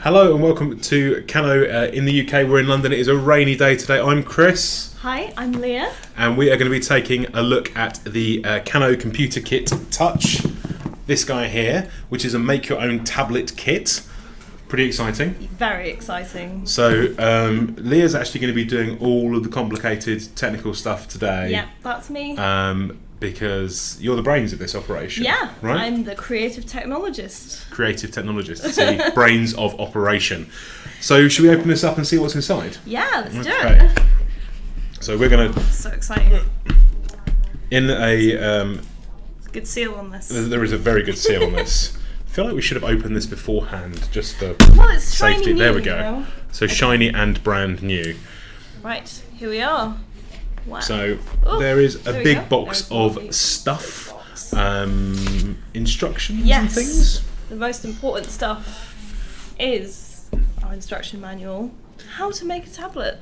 Hello and welcome to Cano in the UK. We're in London. It is a rainy day today. I'm Chris. Hi, I'm Leah. And we are going to be taking a look at the Cano Computer Kit Touch. This guy here, which is a make-your-own tablet kit. Pretty exciting. Very exciting. So Leah's actually going to be doing all of the complicated technical stuff today. Yeah, that's me. Because you're the brains of this operation. Yeah, right? I'm the creative technologist. Creative technologist, the brains of operation. So should we open this up and see what's inside? Yeah, let's do it. So we're going to... So exciting. In a... good seal on this. There is a very good seal on this. I feel like we should have opened this beforehand just for it's safety. shiny new, There we go. You know? So shiny and brand new. Right, here we are. Wow. So there is a big box of lovely stuff, box. Instructions Yes. and things. The most important stuff is our instruction manual. How to make a tablet.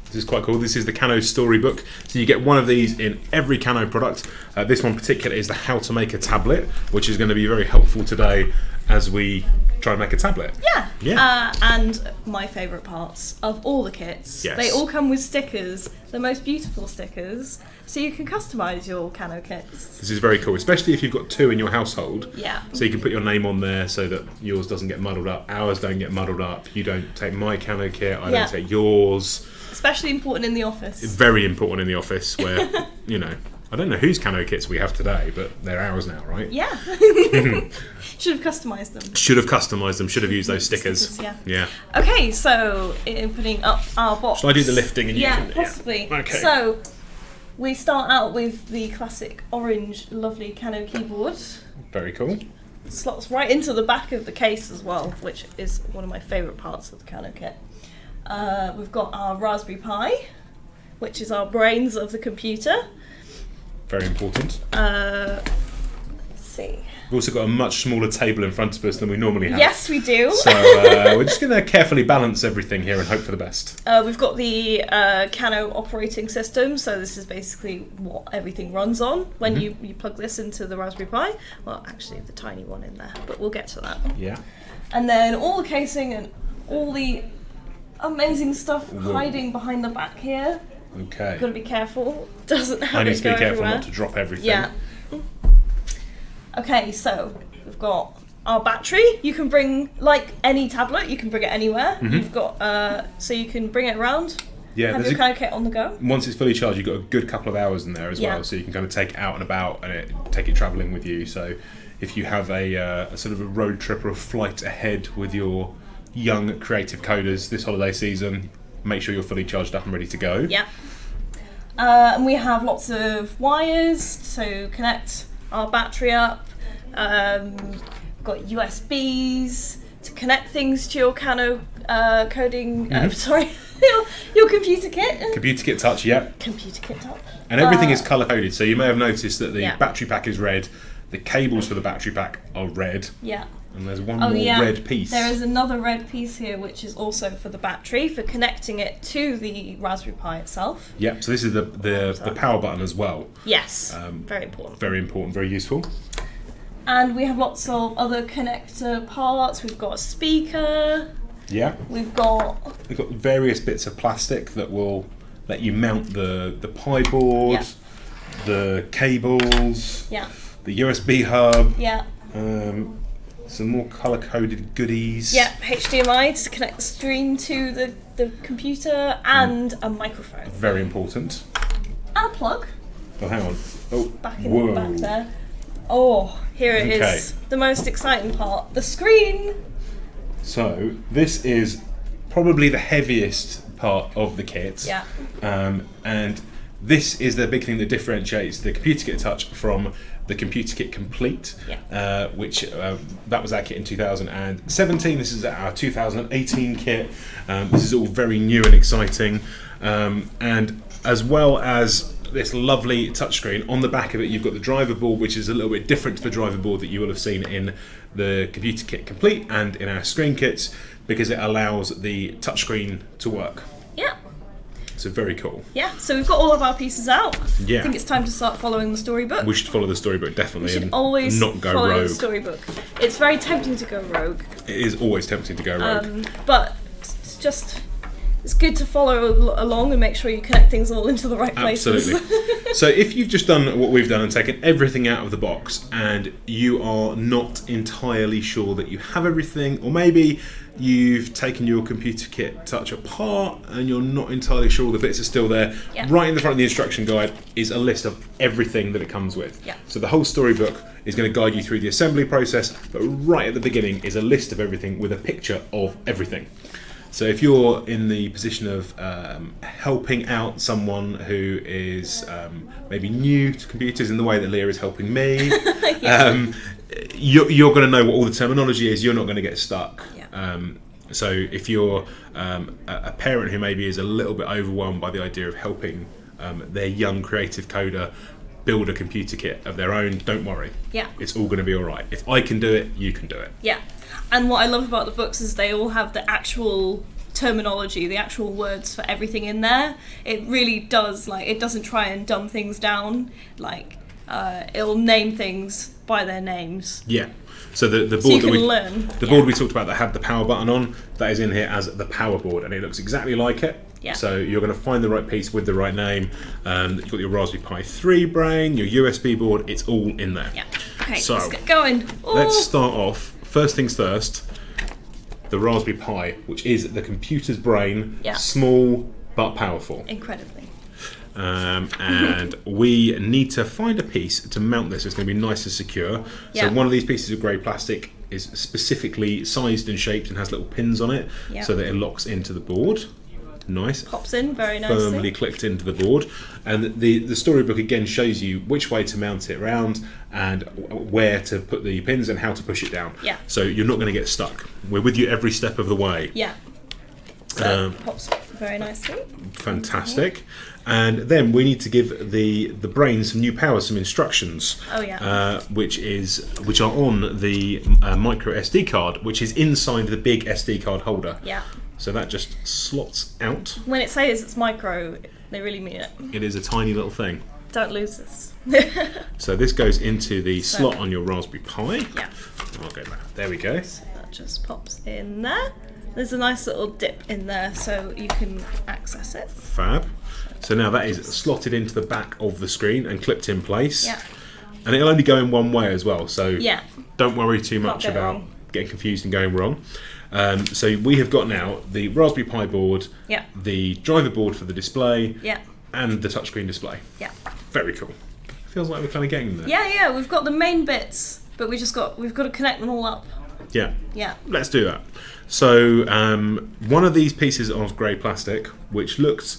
This is quite cool. This is the Cano storybook. So you get one of these in every Cano product. This one in particular is the How to Make a Tablet, which is going to be very helpful today as we try and make a tablet. Yeah. And my favourite parts of all the kits. Yes. They all come with stickers, the most beautiful stickers, so you can customise your Cano kits. This is very cool, especially if you've got two in your household. Yeah. So you can put your name on there so that yours doesn't get muddled up, ours don't get muddled up, you don't take my Cano kit, I don't take yours. Especially important in the office. It's very important in the office where, you know, I don't know whose Cano kits we have today, but they're ours now, right? Yeah. Should have customised them. Should have customised them, should have used those stickers. Yeah. Okay, so in putting up our box. Shall I do the lifting and you can... Possibly. Yeah, okay. So, we start out with the classic orange lovely Cano keyboard. Very cool. Slots right into the back of the case as well, which is one of my favourite parts of the Cano kit. We've got our Raspberry Pi, which is our brains of the computer. Very important. Let's see. We've also got a much smaller table in front of us than we normally have. Yes, we do. So we're just going to carefully balance everything here and hope for the best. We've got the Cano operating system, so this is basically what everything runs on when you plug this into the Raspberry Pi. Well, actually, the tiny one in there, but we'll get to that. Yeah. And then all the casing and all the amazing stuff hiding behind the back here. Okay. Got to be careful. Doesn't have I need it to be go careful everywhere. not to drop everything. Yeah. Okay, so we've got our battery. You can bring, like any tablet, you can bring it anywhere. You've got, so you can bring it around. Yeah. Have your Cano kit on the go. Once it's fully charged, you've got a good couple of hours in there as well, so you can kind of take it out and about and take it travelling with you. So if you have a sort of a road trip or a flight ahead with your young creative coders this holiday season, make sure you're fully charged up and ready to go. Yeah. And we have lots of wires to connect our battery up. Got USBs to connect things to your Cano coding. Sorry, your computer kit. Computer Kit Touch, yeah. Computer kit up. And everything is colour coded, so you may have noticed that the Yeah. battery pack is red, the cables for the battery pack are red, Yeah. and there's one more red piece. There is another red piece here, which is also for the battery, for connecting it to the Raspberry Pi itself. Yep, so this is the power button as well. Yes, very important. Very important, very useful. And we have lots of other connector parts. We've got a speaker. Yeah. We've got various bits of plastic that will let you mount the Pi board, the cables, the USB hub, some more colour-coded goodies. Yeah, HDMI to connect the stream to the computer, and a microphone. Very important. And a plug. Oh, hang on. Oh, Back in the back there. Oh, here it is. The most exciting part. The screen. So, this is probably the heaviest part of the kit. Yeah. And this is the big thing that differentiates the Computer Kit Touch from the Computer Kit Complete, which that was our kit in 2017. This is our 2018 kit. This is all very new and exciting. And as well as this lovely touchscreen, on the back of it you've got the driver board, which is a little bit different to the driver board that you will have seen in the Computer Kit Complete and in our screen kits, because it allows the touchscreen to work. Yeah. So very cool. Yeah, so we've got all of our pieces out. Yeah. I think it's time to start following the storybook. We should follow the storybook, definitely. We should and always not go follow rogue. the storybook. It's very tempting to go rogue. It is always tempting to go rogue. But it's good to follow along and make sure you connect things all into the right places. Absolutely. So if you've just done what we've done and taken everything out of the box and you are not entirely sure that you have everything, or maybe you've taken your computer kit touch apart and you're not entirely sure the bits are still there, right in the front of the instruction guide is a list of everything that it comes with. Yeah. So the whole storybook is going to guide you through the assembly process, but right at the beginning is a list of everything with a picture of everything. So if you're in the position of helping out someone who is maybe new to computers in the way that Leah is helping me, you're going to know what all the terminology is. You're not going to get stuck. Yeah. So if you're a parent who maybe is a little bit overwhelmed by the idea of helping their young creative coder build a computer kit of their own, don't worry. Yeah. It's all going to be all right. If I can do it, you can do it. Yeah. And what I love about the books is they all have the actual terminology, the actual words for everything in there. It really does, it doesn't try and dumb things down. It'll name things by their names. Yeah. So the board so you can learn. The board we talked about that had the power button on, that is in here as the power board, and it looks exactly like it. Yeah. So you're going to find the right piece with the right name. You've got your Raspberry Pi 3 brain, your USB board. It's all in there. Yeah. Okay. So let's get going. Ooh. Let's start off. First things first. The Raspberry Pi, which is the computer's brain, small but powerful. Incredibly. And we need to find a piece to mount this. It's going to be nice and secure. So one of these pieces of grey plastic is specifically sized and shaped and has little pins on it so that it locks into the board. Nice. Pops in very nicely. Firmly clicked into the board. And the storybook again shows you which way to mount it around and where to put the pins and how to push it down. Yeah. So you're not going to get stuck. We're with you every step of the way. Yeah. So pops very nicely. Fantastic. And then we need to give the brain some new power, some instructions. Oh yeah. Which are on the micro SD card, which is inside the big SD card holder. Yeah. So that just slots out. When it says it's micro, they really mean it. It is a tiny little thing. Don't lose this. So this goes into the slot on your Raspberry Pi. Yeah. I'll go back. There we go. So that just pops in there. There's a nice little dip in there so you can access it. Fab. So now that is slotted into the back of the screen and clipped in place. Yeah. And it'll only go in one way as well. So don't worry too much Can't go about wrong. Getting confused and going wrong. So we have got now the Raspberry Pi board, the driver board for the display, and the touchscreen display. Yeah. Very cool. Feels like we're kind of getting there. Yeah, we've got the main bits, but we've got to connect them all up. Yeah. Yeah. Let's do that. So one of these pieces of grey plastic, which looked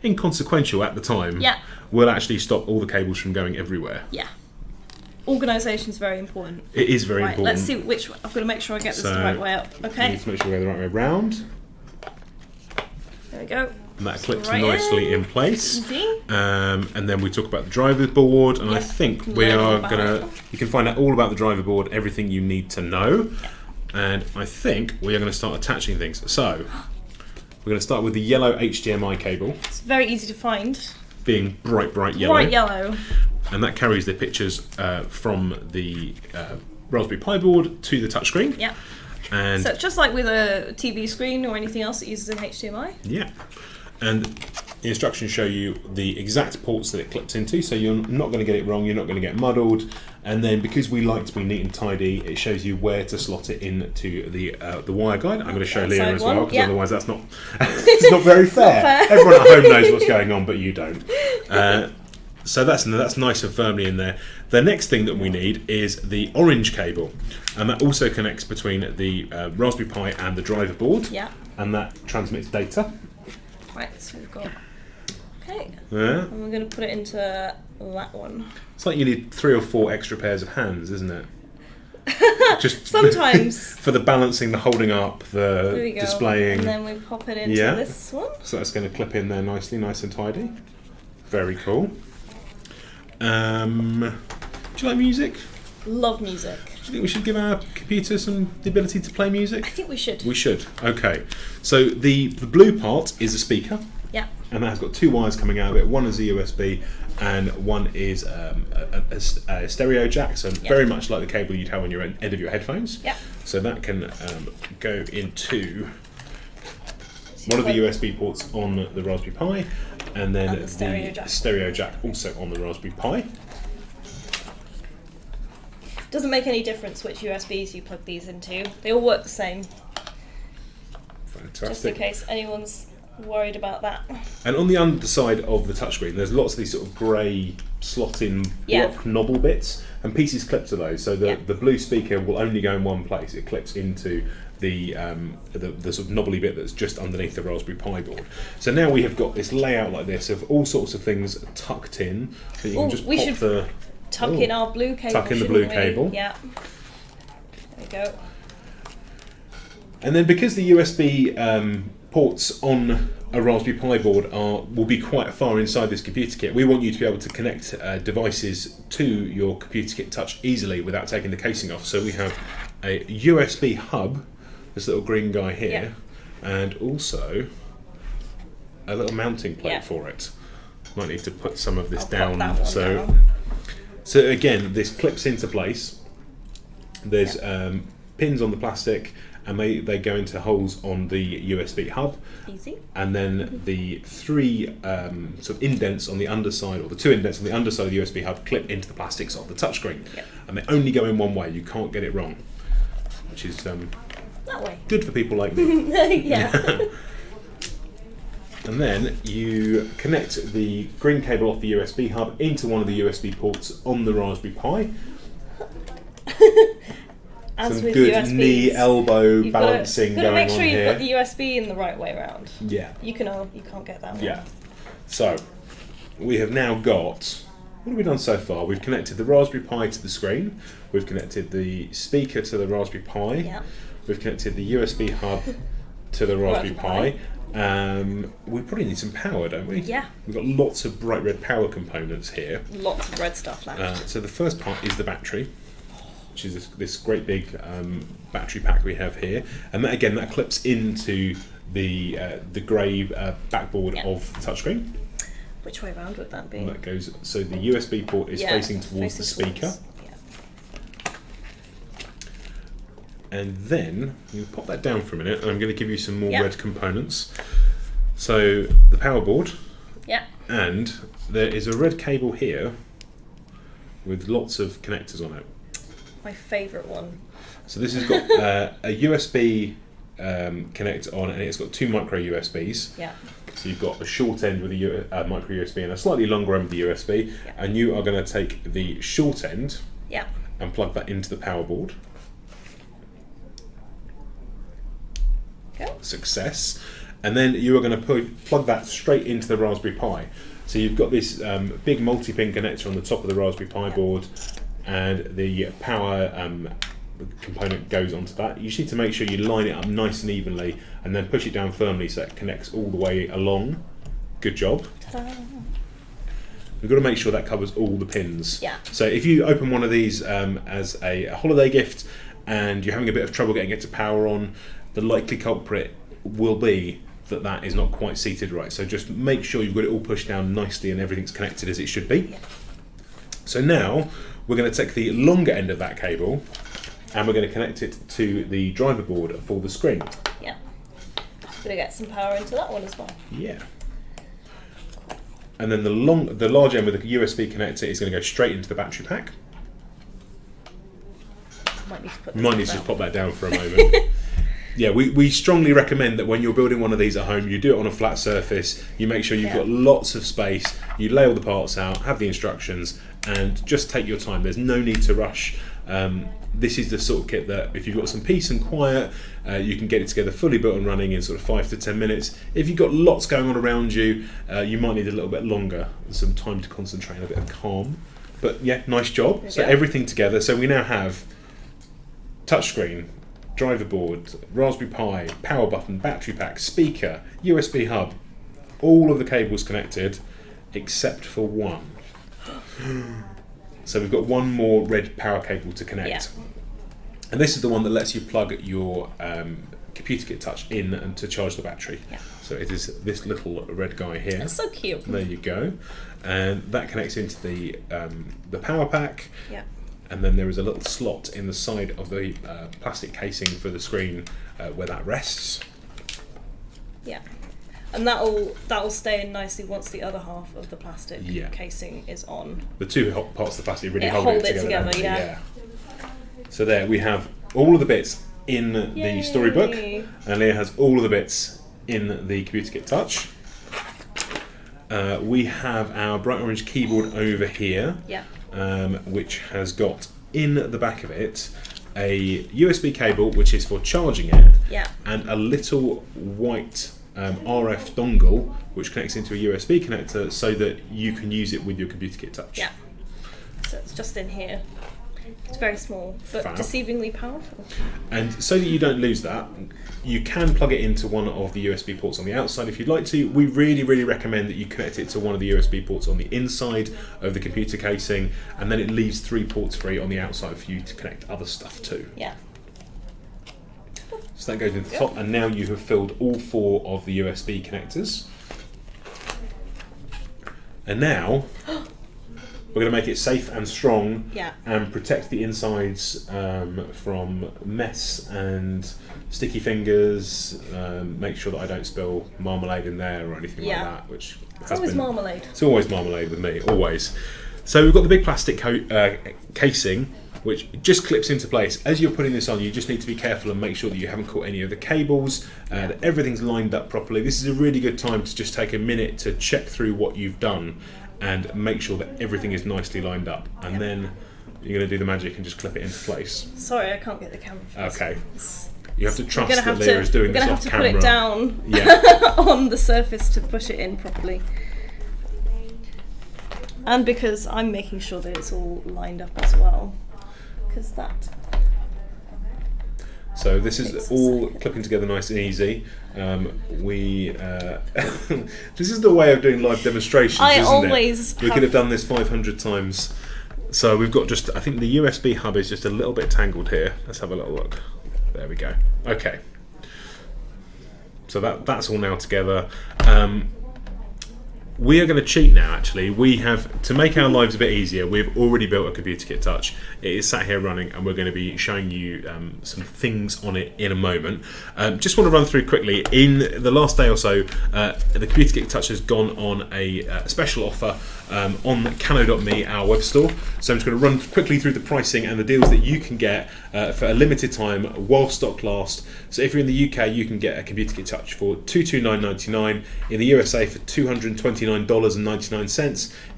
inconsequential at the time, will actually stop all the cables from going everywhere. Yeah. Organisation is very important. It is very important. Let's see which. I've got to make sure I get this the right way up. Okay. You need to make sure we go the right way round. There we go. And that clips nicely in place. Easy. And then we talk about the driver board, and I think we are gonna. You can find out all about the driver board, everything you need to know, and I think we are going to start attaching things. So we're going to start with the yellow HDMI cable. It's very easy to find. Being bright yellow. Bright yellow. And that carries the pictures from the Raspberry Pi board to the touchscreen. Yeah. And so it's just like with a TV screen or anything else that uses an HDMI. Yeah. And the instructions show you the exact ports that it clips into, so you're not going to get it wrong, you're not going to get muddled. And then because we like to be neat and tidy, it shows you where to slot it into the wire guide. I'm going to show Leah as well, because otherwise that's not it's not very fair. Not fair. Everyone at home knows what's going on, but you don't. So that's nice and firmly in there. The next thing that we need is the orange cable, and that also connects between the Raspberry Pi and the driver board. Yeah. And that transmits data. Right, so we've got. Okay. Yeah. And we're going to put it into that one. It's like you need 3 or 4 extra pairs of hands, isn't it? Just sometimes for the balancing, the holding up, the displaying. And then we pop it into this one. So that's going to clip in there nicely, nice and tidy. Very cool. Do you like music? Love music. Do you think we should give our computer the ability to play music? I think we should. We should. Okay. So the blue part is a speaker. Yeah. and that has got 2 wires coming out of it. One is a USB, and one is a stereo jack. So very much like the cable you'd have on your end of your headphones. Yeah. So that can go into one of the USB ports on the Raspberry Pi, and then the stereo jack also on the Raspberry Pi. Doesn't make any difference which USBs you plug these into. They all work the same. Fantastic. Just in case anyone's worried about that. And on the underside of the touchscreen, there's lots of these sort of grey slot-in block knobble bits, and pieces clip to those. So the blue speaker will only go in one place. It clips into the sort of knobbly bit that's just underneath the Raspberry Pi board. So now we have got this layout like this of all sorts of things tucked in. So you can just pop tuck in our blue cable. Tuck in the blue cable. Yeah. There we go. And then because the USB ports on a Raspberry Pi board will be quite far inside this computer kit, we want you to be able to connect devices to your computer kit touch easily without taking the casing off. So we have a USB hub, this little green guy here, and also a little mounting plate for it. Might need to put some of this down. So again, this clips into place. There's pins on the plastic, and they go into holes on the USB hub. Easy. And then the 3 sort of indents on the underside, or the 2 indents on the underside of the USB hub, clip into the plastics of the touchscreen. And they only go in one way. You can't get it wrong, which is that way. Good for people like me. Yeah. And then you connect the green cable off the USB hub into one of the USB ports on the Raspberry Pi. As some with good USBs, knee, elbow balancing going on here. Make sure you've got the USB in the right way around. Yeah. You can't get that one. Yeah. So we have now got, what have we done so far? We've connected the Raspberry Pi to the screen. We've connected the speaker to the Raspberry Pi. Yeah. We've connected the USB hub to the Raspberry Pi. We probably need some power, don't we? Yeah. We've got lots of bright red power components here. Lots of red stuff left. So the first part is the battery, which is this great big battery pack we have here, and that clips into the grey backboard of the touchscreen. Which way around would that be? And that goes. So the USB port is facing towards the speaker. And then you pop that down for a minute, and I'm going to give you some more red components. So the power board. Yeah. And there is a red cable here with lots of connectors on it. My favourite one. So this has got a USB connector on, and it's got 2 micro USBs. Yeah. So you've got a short end with a micro USB and a slightly longer end with the USB, and you are going to take the short end and plug that into the power board. Okay. Success. And then you are going to plug that straight into the Raspberry Pi. So you've got this big multi-pin connector on the top of the Raspberry Pi board, and the power component goes onto that. You just need to make sure you line it up nice and evenly, and then push it down firmly so it connects all the way along. Good job. Ta-da. We've got to make sure that covers all the pins. Yeah. So if you open one of these as a holiday gift and you're having a bit of trouble getting it to power on, the likely culprit will be that is not quite seated right. So just make sure you've got it all pushed down nicely and everything's connected as it should be. Yeah. So now we're going to take the longer end of that cable and we're going to connect it to the driver board for the screen. Yeah. Going to get some power into that one as well. Yeah. And then the large end with the USB connector is going to go straight into the battery pack. Might need to just pop that down for a moment. Yeah, we strongly recommend that when you're building one of these at home, you do it on a flat surface, you make sure you've got lots of space, you lay all the parts out, have the instructions, and just take your time. There's no need to rush. This is the sort of kit that if you've got some peace and quiet, you can get it together fully built and running in sort of 5 to 10 minutes. If you've got lots going on around you, you might need a little bit longer, some time to concentrate and a bit of calm. But yeah, nice job. So everything together. So we now have touchscreen, driver board, Raspberry Pi, power button, battery pack, speaker, USB hub, all of the cables connected except for one. So we've got one more red power cable to connect. And this is the one that lets you plug your Computer Kit Touch in and to charge the battery. Yeah. So it is this little red guy here. That's so cute. There you go. And that connects into the power pack. Yeah. And then there is a little slot in the side of the plastic casing for the screen where that rests. Yeah. And that'll stay in nicely once the other half of the plastic casing is on. The two parts of the plastic really hold it together. Yeah. So there we have all of the bits in the storybook, and Leah has all of the bits in the Computer Kit Touch. We have our bright orange keyboard over here, which has got in the back of it a USB cable, which is for charging it, and a little white RF dongle, which connects into a USB connector so that you can use it with your Computer Kit Touch. Yeah. So it's just in here. It's very small, but deceivingly powerful. And so that you don't lose that, you can plug it into one of the USB ports on the outside if you'd like to. We really, really recommend that you connect it to one of the USB ports on the inside of the computer casing, and then it leaves 3 ports free on the outside for you to connect other stuff to. Yeah. So that goes into the top, and now you have filled all 4 of the USB connectors. And now we're going to make it safe and strong and protect the insides from mess and sticky fingers. Make sure that I don't spill marmalade in there or anything like that. Which it's always marmalade. It's always marmalade with me, always. So we've got the big plastic casing, which just clips into place. As you're putting this on, you just need to be careful and make sure that you haven't caught any of the cables, that everything's lined up properly. This is a really good time to just take a minute to check through what you've done and make sure that everything is nicely lined up. And then you're going to do the magic and just clip it into place. Sorry, I can't get the camera for this. Okay. You have to trust that Leah is doing this off camera. We're going to have to put it down on the surface to push it in properly. And because I'm making sure that it's all lined up as well. Because that. So this is all clipping together nice and easy. This is the way of doing live demonstrations, isn't it? We could have done this 500 times. So we've got I think the USB hub is just a little bit tangled here. Let's have a little look. There we go. Okay. So that's all now together. We are going to cheat now, actually. We have, to make our lives a bit easier, we've already built a Computer Kit Touch. It is sat here running, and we're going to be showing you some things on it in a moment. Just want to run through quickly. In the last day or so, the Computer Kit Touch has gone on a special offer on Cano.me, our web store. So I'm just going to run quickly through the pricing and the deals that you can get for a limited time while stock lasts. So if you're in the UK, you can get a Computer Kit Touch for $229.99. In the USA for $229.99.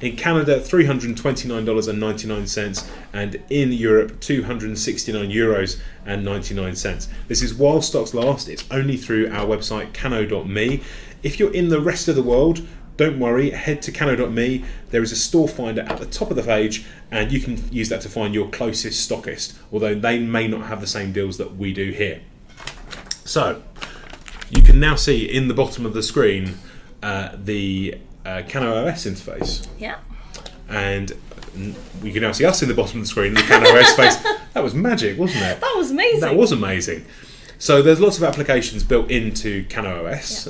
In Canada, $329.99. And in Europe, €269.99. This is while stocks last. It's only through our website, Cano.me. If you're in the rest of the world, don't worry, head to Cano.me. There is a store finder at the top of the page, and you can use that to find your closest stockist, although they may not have the same deals that we do here. So, you can now see in the bottom of the screen the Cano OS interface. Yeah. And we can now see us in the bottom of the screen, the Cano OS face. That was magic, wasn't it? That was amazing. That was amazing. So there's lots of applications built into Cano OS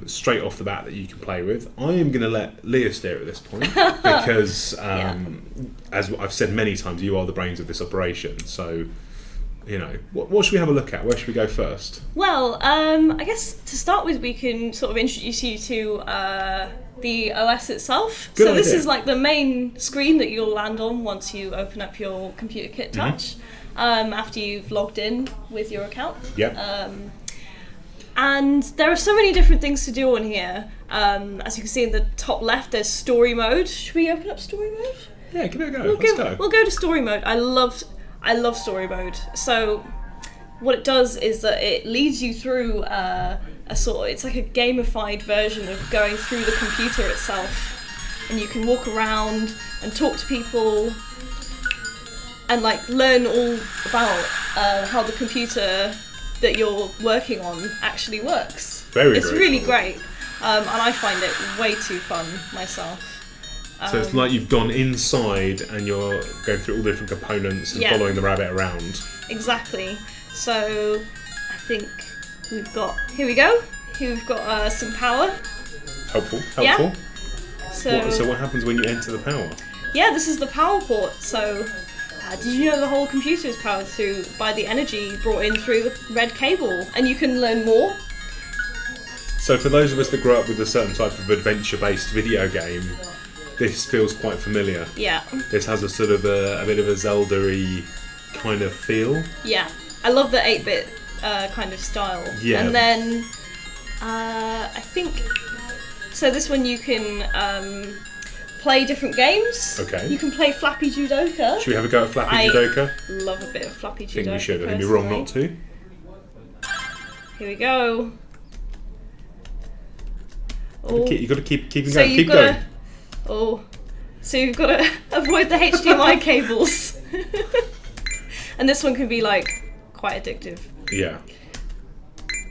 straight off the bat that you can play with. I am going to let Leah steer at this point because, as I've said many times, you are the brains of this operation. So, you know, what should we have a look at? Where should we go first? Well, I guess to start with, we can sort of introduce you to the OS itself. Good so this idea. is like the main screen that you'll land on once you open up your Computer Kit Touch. After you've logged in with your account. Yep. And there are so many different things to do on here. As you can see in the top left, there's story mode. Should we open up story mode? Yeah, give it a go. Let's go. We'll go to story mode. I love story mode. So what it does is that it leads you through it's like a gamified version of going through the computer itself. And you can walk around and talk to people and like learn all about how the computer that you're working on actually works. It's really cool. Great, and I find it way too fun myself. So it's like you've gone inside and you're going through all the different components and following the rabbit around. exactly. So I think we've got, here we go. Here we've got some power. Helpful. Yeah. So what happens when you enter the power? Yeah, this is the power port. So did you know the whole computer is powered by the energy brought in through the red cable? And you can learn more. So for those of us that grew up with a certain type of adventure-based video game, this feels quite familiar. Yeah. This has a sort of a bit of a Zelda-y kind of feel. Yeah. I love the 8-bit kind of style. Yeah. And then I think, so this one you can play different games. Okay. You can play Flappy Judoka. Should we have a go at Flappy Judoka? Love a bit of Flappy Judoka. I think we should. I think we'd be wrong not to. Here we go. You've got to keep going. So Keep going. So you've got to avoid the HDMI cables. And this one can be like quite addictive. Yeah.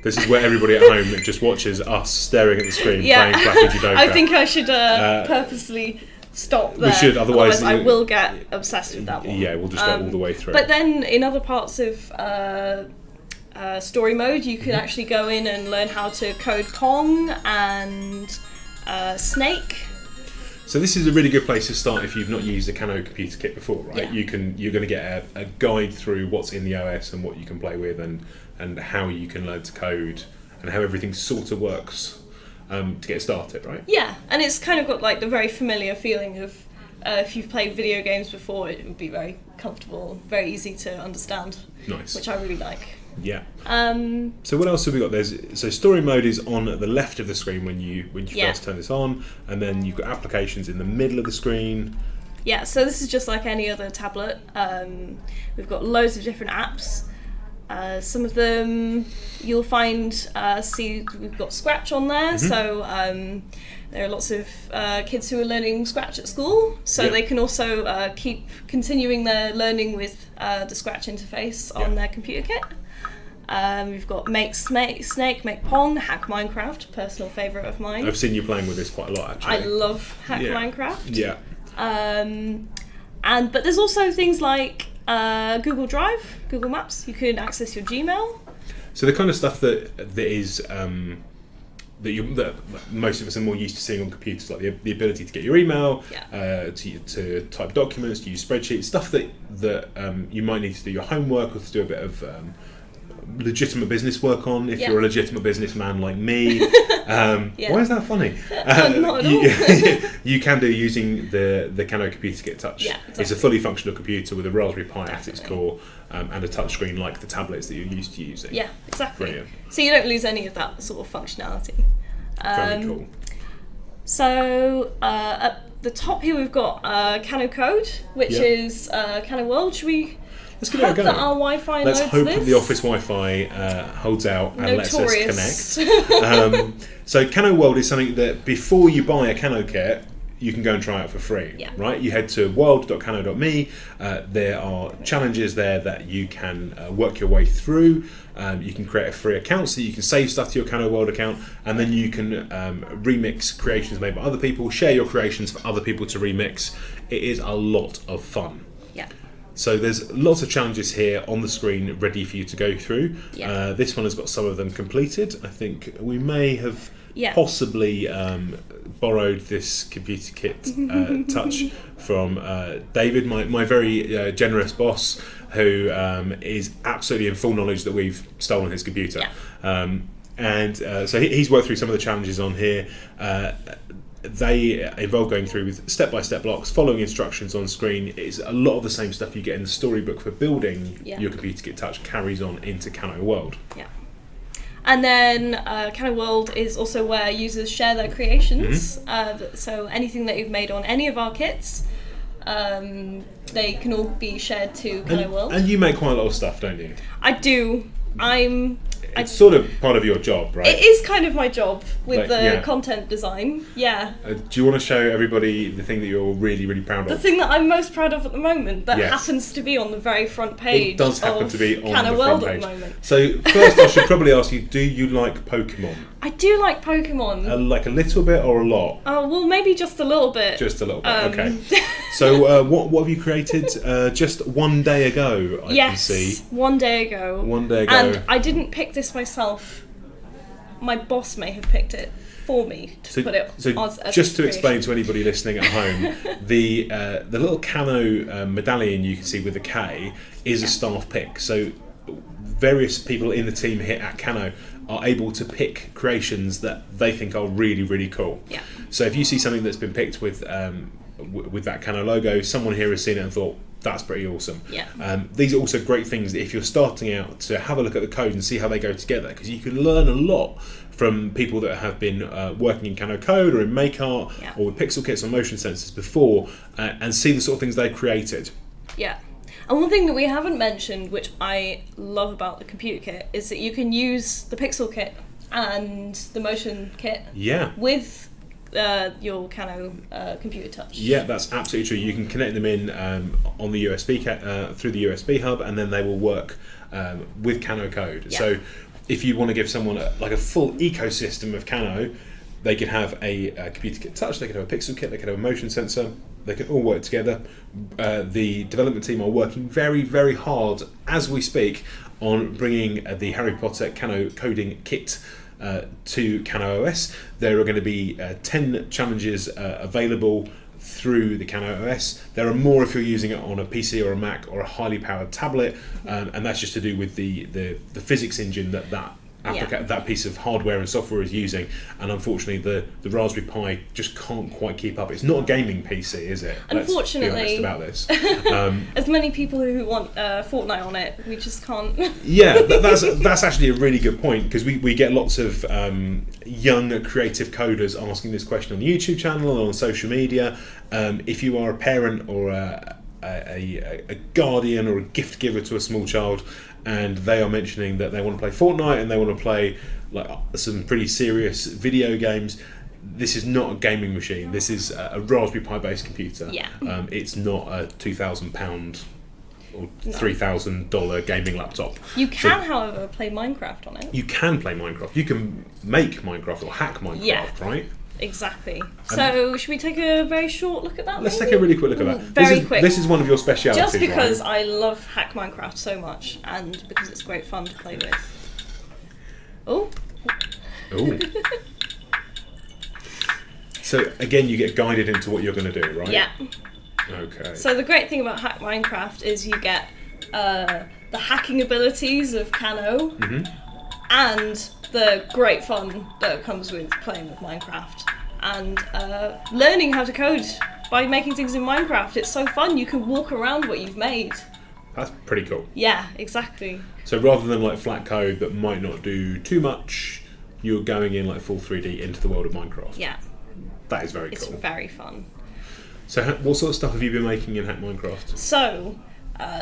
This is where everybody at home just watches us staring at the screen playing Flappy Judoka. I think I should purposely stop there. We should, otherwise I will get obsessed with that one. Yeah, we'll just go all the way through. But then in other parts of story mode, you can actually go in and learn how to code Pong and Snake. So this is a really good place to start if you've not used a Kano computer kit before, right? Yeah. You're going to get a guide through what's in the OS and what you can play with and how you can learn to code and how everything sort of works to get started, right? Yeah, and it's kind of got like the very familiar feeling of if you've played video games before, it would be very comfortable, very easy to understand. Nice. Which I really like. Yeah. So what else have we got? So story mode is on the left of the screen when you first turn this on, and then you've got applications in the middle of the screen. Yeah, so this is just like any other tablet. We've got loads of different apps. Some of them you'll find, we've got Scratch on there, so there are lots of kids who are learning Scratch at school, so they can also keep continuing their learning with the Scratch interface on their computer kit. We've got Make Snake, Make Pong, Hack Minecraft, personal favourite of mine. I've seen you playing with this quite a lot, actually. I love Hack Minecraft. Yeah. But there's also things like Google Drive, Google Maps. You can access your Gmail. So the kind of stuff that is that most of us are more used to seeing on computers, like the ability to get your email, to type documents, to use spreadsheets, stuff that you might need to do your homework or to do a bit of legitimate business work on if you're a legitimate businessman like me. Why is that funny? Not at all. You can do using the Kano Computer Kit Touch. Yeah, exactly. It's a fully functional computer with a Raspberry Pi at its core and a touchscreen like the tablets that you're used to using. Yeah, exactly. Brilliant. So you don't lose any of that sort of functionality. Very cool. So at the top here we've got Kano Code, which is Kano World. Should we Let's give it a go. that our Wi-Fi Let's loads hope this? that the office Wi-Fi holds out and Notorious. lets us connect. So Kano World is something that before you buy a Kano kit, you can go and try out for free. Yeah. Right? You head to world.kano.me. There are challenges there that you can work your way through. You can create a free account so you can save stuff to your Kano World account, and then you can remix creations made by other people, share your creations for other people to remix. It is a lot of fun. Yeah. So there's lots of challenges here on the screen ready for you to go through. Yeah. This one has got some of them completed. I think we may have possibly borrowed this computer kit touch from David, my very generous boss, who is absolutely in full knowledge that we've stolen his computer. Yeah. So he's worked through some of the challenges on here. They involve going through with step-by-step blocks, following instructions on screen. It's a lot of the same stuff you get in the storybook for building your computer kit touch carries on into Kano World. Yeah. And then Kano World is also where users share their creations. So anything that you've made on any of our kits, they can all be shared to Kano World. And you make quite a lot of stuff, don't you? I do. It's sort of part of your job, right? It is kind of my job with the content design. Yeah. Do you want to show everybody the thing that you're really, really proud of? The thing that I'm most proud of at the moment that happens to be on the very front page. It does happen to be on Kano the World front page. at the moment. So first, I should probably ask you: do you like Pokemon? I do like Pokemon. Like a little bit or a lot? Oh, well, maybe just a little bit. Just a little bit, okay. So what have you created just one day ago, I can see? Yes, 1 day ago. 1 day ago. And I didn't pick this myself. My boss may have picked it for me to put it as just to explain to anybody listening at home, the little Kano medallion you can see with the K is a staff pick. So various people in the team here at Kano are able to pick creations that they think are really, really cool. Yeah. So if you see something that's been picked with that Kano logo, someone here has seen it and thought, that's pretty awesome. Yeah. These are also great things if you're starting out to have a look at the code and see how they go together, because you can learn a lot from people that have been working in Kano code or in Make Art or with pixel kits or motion sensors before, and see the sort of things they've created. Yeah. And one thing that we haven't mentioned, which I love about the computer kit, is that you can use the pixel kit and the motion kit with your Kano computer touch. Yeah, that's absolutely true. You can connect them in on the USB through the USB hub, and then they will work with Kano code. Yeah. So if you want to give someone a full ecosystem of Kano, they could have a computer kit touch, they could have a pixel kit, they could have a motion sensor. They can all work together. The development team are working very, very hard as we speak on bringing the Harry Potter Kano coding kit to Kano OS. There are going to be 10 challenges available through the Kano OS. There are more if you're using it on a PC or a Mac or a highly powered tablet, and that's just to do with the physics engine that piece of hardware and software is using, and unfortunately the Raspberry Pi just can't quite keep up. It's not a gaming PC, is it? Unfortunately. Let's be honest about this. As many people who want Fortnite on it, we just can't. Yeah, that's actually a really good point, because we get lots of young creative coders asking this question on the YouTube channel and on social media. If you are a parent or a guardian or a gift giver to a small child, and they are mentioning that they want to play Fortnite and they want to play like some pretty serious video games, this is not a gaming machine. This is a Raspberry Pi based computer. Yeah. It's not a £2,000 or $3,000 gaming laptop. You can, however, play Minecraft on it. You can play Minecraft. You can make Minecraft or hack Minecraft, right? Exactly. So, should we take a very short look at that? Let's take a really quick look at that. Very quick. This is one of your specialities, just because right? I love Hack Minecraft so much, and because it's great fun to play with. Oh. Ooh. So again, you get guided into what you're going to do, right? Yeah. Okay. So the great thing about Hack Minecraft is you get the hacking abilities of Kano, and the great fun that comes with playing with Minecraft, and learning how to code by making things in Minecraft. It's so fun. You can walk around what you've made. That's pretty cool. Yeah, exactly. So rather than like flat code that might not do too much, you're going in like full 3D into the world of Minecraft. Yeah. That is very It's cool. very fun. So what sort of stuff have you been making in Hack Minecraft? So,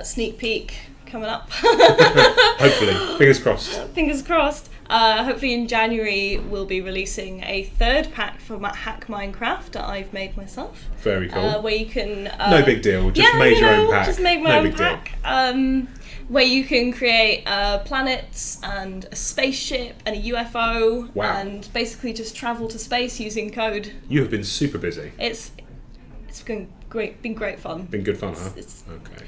sneak peek coming up. Hopefully. Fingers crossed. Fingers crossed. Hopefully in January we'll be releasing a third pack for Hack Minecraft that I've made myself. Very cool. Where you can... no big deal. Just made your own pack. Just made my own big pack. Where you can create planets and a spaceship and a UFO. Wow. And basically just travel to space using code. You have been super busy. It's been great fun. Been good fun, huh? It's okay.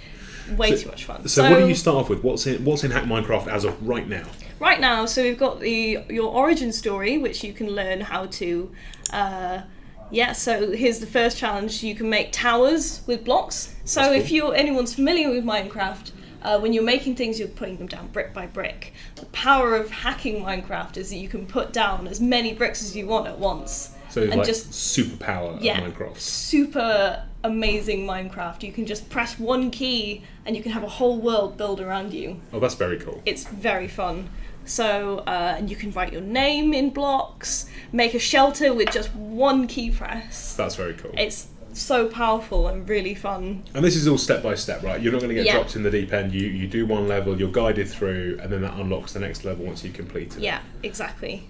way too much fun. So what do you start off with? What's in Hack Minecraft as of right now? Right now, so we've got your origin story, which you can learn how to. So here's the first challenge: you can make towers with blocks. So That's cool. if anyone's familiar with Minecraft, when you're making things, you're putting them down brick by brick. The power of hacking Minecraft is that you can put down as many bricks as you want at once. So it's and like just superpower of Minecraft. Super amazing Minecraft. You can just press one key and you can have a whole world build around you. Oh, that's very cool. It's very fun. So, and you can write your name in blocks, make a shelter with just one key press. That's very cool. It's so powerful and really fun. And this is all step by step, right? You're not going to get dropped in the deep end. You do one level, you're guided through, and then that unlocks the next level once you complete it. Yeah, exactly.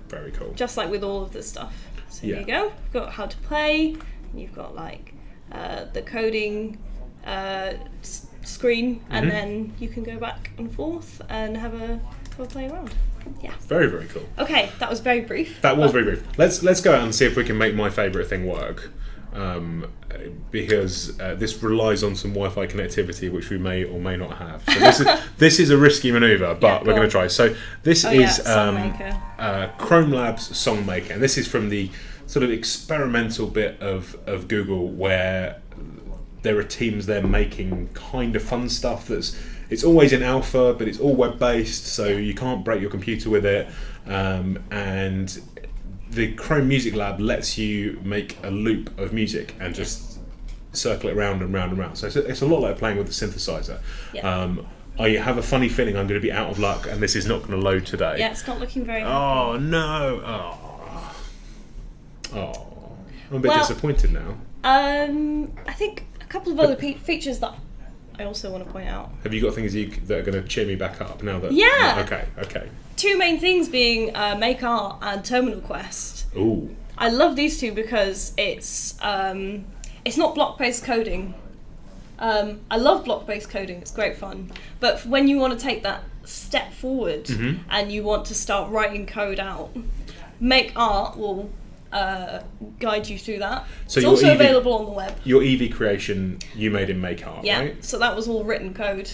Very cool. Just like with all of this stuff. So there you go. You've got how to play. You've got like the coding screen, and then you can go back and forth and have a play around. Yeah. Very, very cool. Okay, that was very brief. That was very brief. Let's go out and see if we can make my favourite thing work. Because this relies on some Wi-Fi connectivity, which we may or may not have. So this is a risky manoeuvre, but we're going to try. So this is Chrome Labs Songmaker, and this is from the sort of experimental bit of Google, where there are teams there making kind of fun stuff it's always in alpha, but it's all web-based, so you can't break your computer with it, and the Chrome Music Lab lets you make a loop of music and just circle it round and round and round. So it's a lot like playing with a synthesizer. Yeah. I have a funny feeling I'm going to be out of luck and this is not going to load today. Yeah, it's not looking very happy. Oh, no. Oh. I'm a bit disappointed now. I think a couple of other features that I also want to point out. Have you got things that are going to cheer me back up now that... Yeah. Okay. Two main things being Make Art and Terminal Quest. Ooh. I love these two because it's not block-based coding. I love block-based coding, it's great fun. But when you want to take that step forward and you want to start writing code out, Make Art will guide you through that. So it's also available on the web. Your Eevee creation you made in Make Art, right? Yeah, so that was all written code.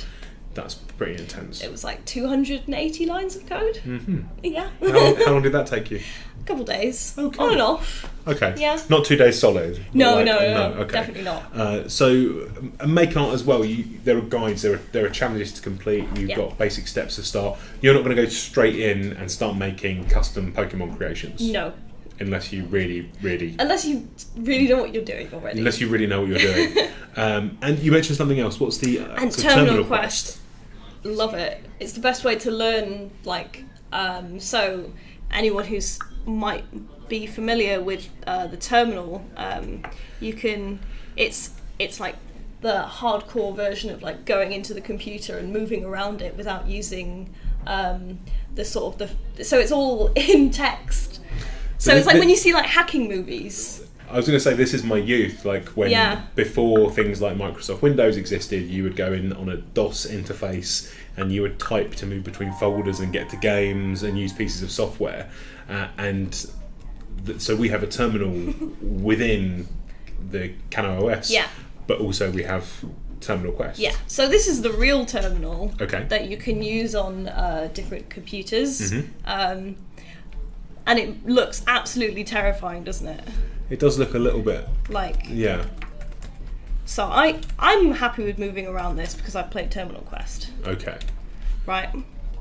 That's pretty intense. It was like 280 lines of code. Mm-hmm. Yeah. How long did that take you? A couple of days. Okay. On and off. Okay. Yeah. Not 2 days solid. No, Okay. Definitely not. So Make Art as well. There are guides. There are challenges to complete. You've got basic steps to start. You're not going to go straight in and start making custom Pokemon creations. No. Unless you really, really... Unless you really know what you're doing already. Unless you really know what you're doing. And you mentioned something else. What's the... and Terminal Quest. Love it. It's the best way to learn, so anyone who's might be familiar with the terminal, you can... It's like the hardcore version of going into the computer and moving around it without using so it's all in text. So it's like when you see hacking movies. I was going to say this is my youth, before things like Microsoft Windows existed, you would go in on a DOS interface and you would type to move between folders and get to games and use pieces of software. So we have a terminal within the Kano OS, but also we have Terminal Quest. Yeah, so this is the real terminal that you can use on different computers. Mm-hmm. And it looks absolutely terrifying, doesn't it? It does look a little bit yeah. So I'm happy with moving around this because I've played Terminal Quest. Okay. Right.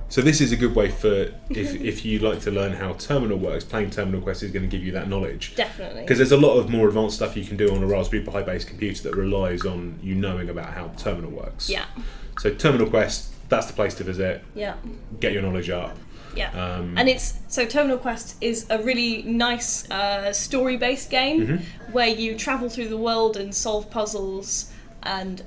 So this is a good way for if you like to learn how Terminal works. Playing Terminal Quest is going to give you that knowledge. Definitely. Because there's a lot of more advanced stuff you can do on a Raspberry Pi based computer that relies on you knowing about how Terminal works. Yeah. So Terminal Quest, that's the place to visit. Yeah. Get your knowledge up. Yeah, and Terminal Quest is a really nice story-based game where you travel through the world and solve puzzles, and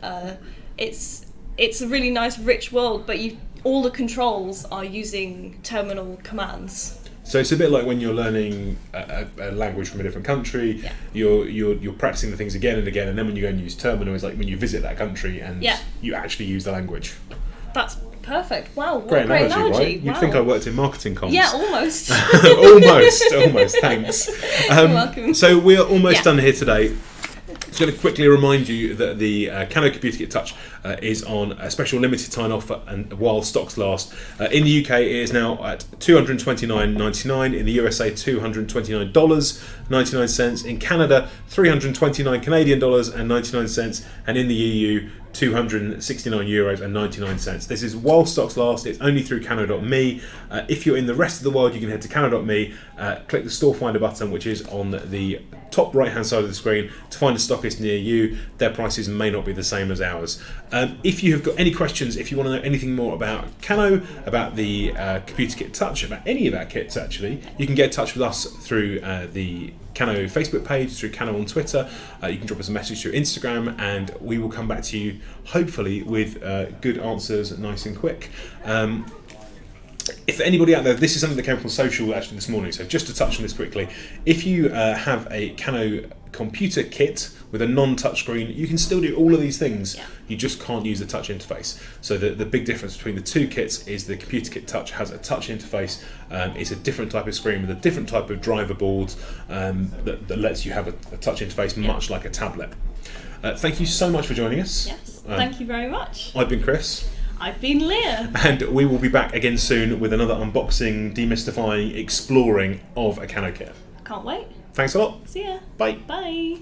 it's a really nice, rich world. But all the controls are using terminal commands. So it's a bit like when you're learning a language from a different country. Yeah. You're practicing the things again and again, and then when you go and use terminal, it's like when you visit that country and you actually use the language. That's perfect. Wow, what great a great analogy. Right? You'd think I worked in marketing comms. Yeah, almost. almost. Thanks. You're welcome. So we're almost done here today. Just going to quickly remind you that the Kano Computer Kit Touch is on a special limited time offer, and while stocks last. In the UK, it is now at $229.99. In the USA, $229.99. In Canada, $329 Canadian dollars and 99 cents, and in the EU, €269.99. This is while stocks last. It's only through Kano.me. If you're in the rest of the world, you can head to Kano.me, click the Store Finder button, which is on the top right hand side of the screen, to find a stockist near you. Their prices may not be the same as ours. If you have got any questions, if you want to know anything more about Kano, about the Computer Kit Touch, about any of our kits actually, you can get in touch with us through the Kano Facebook page, through Kano on Twitter. You can drop us a message through Instagram, and we will come back to you hopefully with good answers, nice and quick. If anybody out there, this is something that came from social actually this morning, so just to touch on this quickly, if you have a Kano computer kit with a non-touchscreen, you can still do all of these things. Yeah. You just can't use the touch interface. So the big difference between the two kits is the computer kit touch has a touch interface. It's a different type of screen with a different type of driver board that lets you have a touch interface much like a tablet. Thank you so much for joining us. Yes, thank you very much. I've been Chris. I've been Leah. And we will be back again soon with another unboxing, demystifying, exploring of a Cano kit. Can't wait. Thanks a lot. See ya. Bye. Bye.